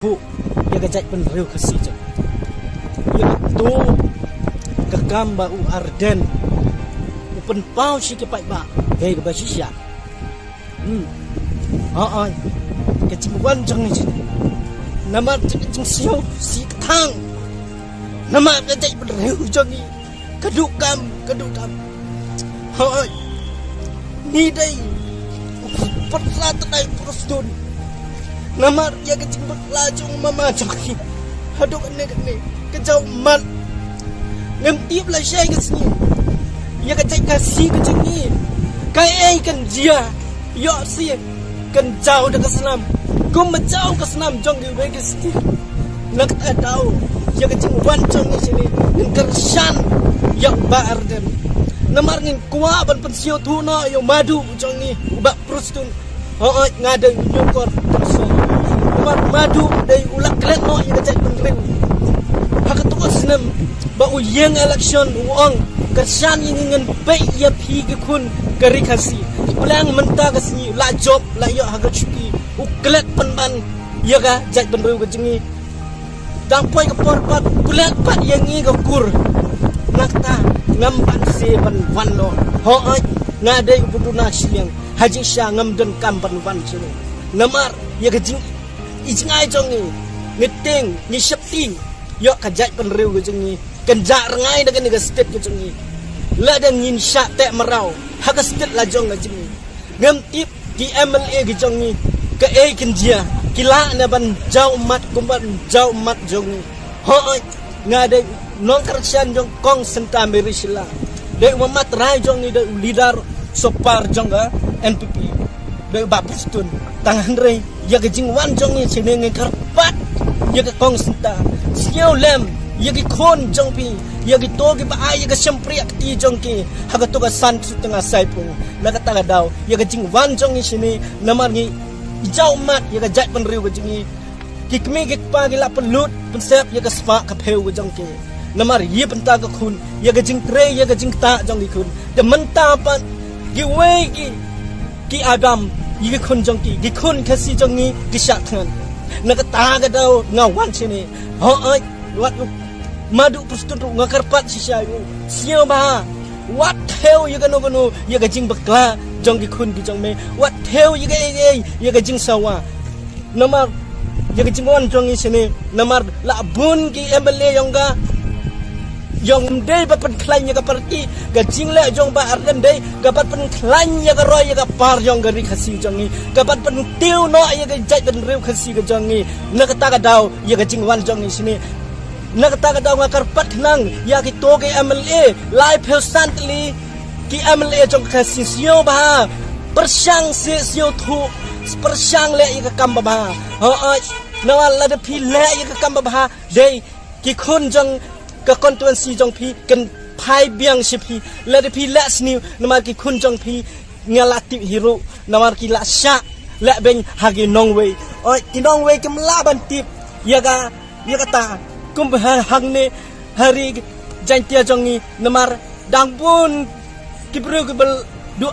bu ya gajat penriu kasih je ya tu kekamba u arden upen pau si ke pai ba hei ke basisya kecimuan jang ni nama jeng siu si tang nama gajat penriu jang ni kedukam ni dai perlat dai prosdun nama ya kecing berlajung mama joki haduk ne kejauh mat ngem tiap la syai ke sini ya kecing kasih kecing ni kai kan dia yo si kan jauh dekat senam kum menjauh ke senam jong di bagi sini nak tahu ya kecing wancong ni sini ngersan yang bar dem namar ngin kuah ban pensio tuna yo madu jong ni ubak prostun ngadeng nyokor terso madu dari ulak klet no yang kecek penring hak ketua senam bau yang election uang kersan yang ingin baik ya pi ke kun kari kasi pelang mentah ke sini la job la yo hak cuki uklet penban ya ka jat penring ke jengi dampoi ke porpat kulat pat yang ngi ke kur nakta ngampan se ban wan lo ngadeng buduna siang haji sya ngam den kampan wan sini namar ya ke jing ijngai jong ni ngeting ni septing yo kajat penriu ke jong ni kenjak rengai dengan ni state ke jong ni la dan yin syak tek merau hak state la jong ke jong ni ngam tip di MLA ke jong ni ke kenjia kila na ban jau mat kumban jau mat jong ni ngade non kersian jong kong senta merisila de umat rai jong ni de leader sopar jong ga NPP de babustun tangan rei ya ke jing wan jong ni sini ngekarpat ya ke kong senta siau lem ya ke kon jong pi ya ke to ke ba ya ke sempri akti jong ki ha ke to ka san su tengah sai pun la ka ta dau ya ke jing wan jong ni sini namar ni jau mat ya ke jat penriu ke jing ni ki kmi ke pa ke la pelut pensep ya ke spa ka peu ke jong ki namar ye penta ke kun ya ke jing tre ya ke jing ta jong ki kun de menta pan ki we ki adam yi kun jong ki kun kasi jong ni ki syak than nak ta ga dau ngawan sini wat madu pustun ngakarpat si syayu siau ba wat theo yi ga no yi ga jing bakla jong ki kun ki jong me wat theo yi ga jing sawa namar yi ga jing wan jong ni sini namar la bun ki MLA yong ga yong dei ba pen klan ya ka parti ga jing le jong ba arden dei ga pat pen klan ya ka roy ya ka par yong ga ri khasi jong ni ga pat pen tiu no ya ga jai pen riu khasi ga jong ni na ka ta ga daw ya ga jing wan jong ni sini na ka ta ga daw nga karpat nang ya ki to ke MLA live constantly ki MLA jong khasi sio ba persang se sio thu persang le ya ka kam ba na la de pi le ya ka kam ba dei ki khun jong ke konstituensi jong pi ken pai biang sipi la de pi la sniu namar ki kun jong pi ngalati hero namar ki la sya la ben hagi nongwei ki nongwei kem la ban tip ya kata kum hang ne hari jantia jong ni namar dangbun ki bru ke bel du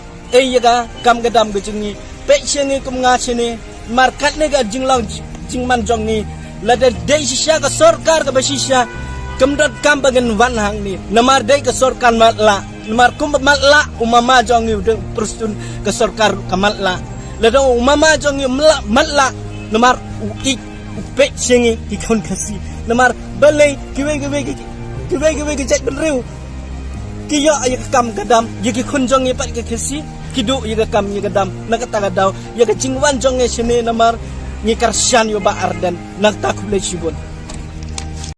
ya ga kam gadam ge jong ni pe cheni kum nga cheni markat ne ga jinglang jingman jong ni la de dei sya ka sarkar ka basisya kemdot kam bagen wan hang ni namar dei ke sorkan matla namar kum matla umama jong ni de prostun ke sorkar kamatla ledong umama jong ni matla namar uki upe singi ki kon kasi namar balai kiwe ke jat benriu ki yo ay kam kadam ye ki kun jong ni pat ke kasi kidu ye kam ye kadam nak ta daw ye ke jingwan jong ni sini namar ni karsian yo ba ardan nak ta kule sibun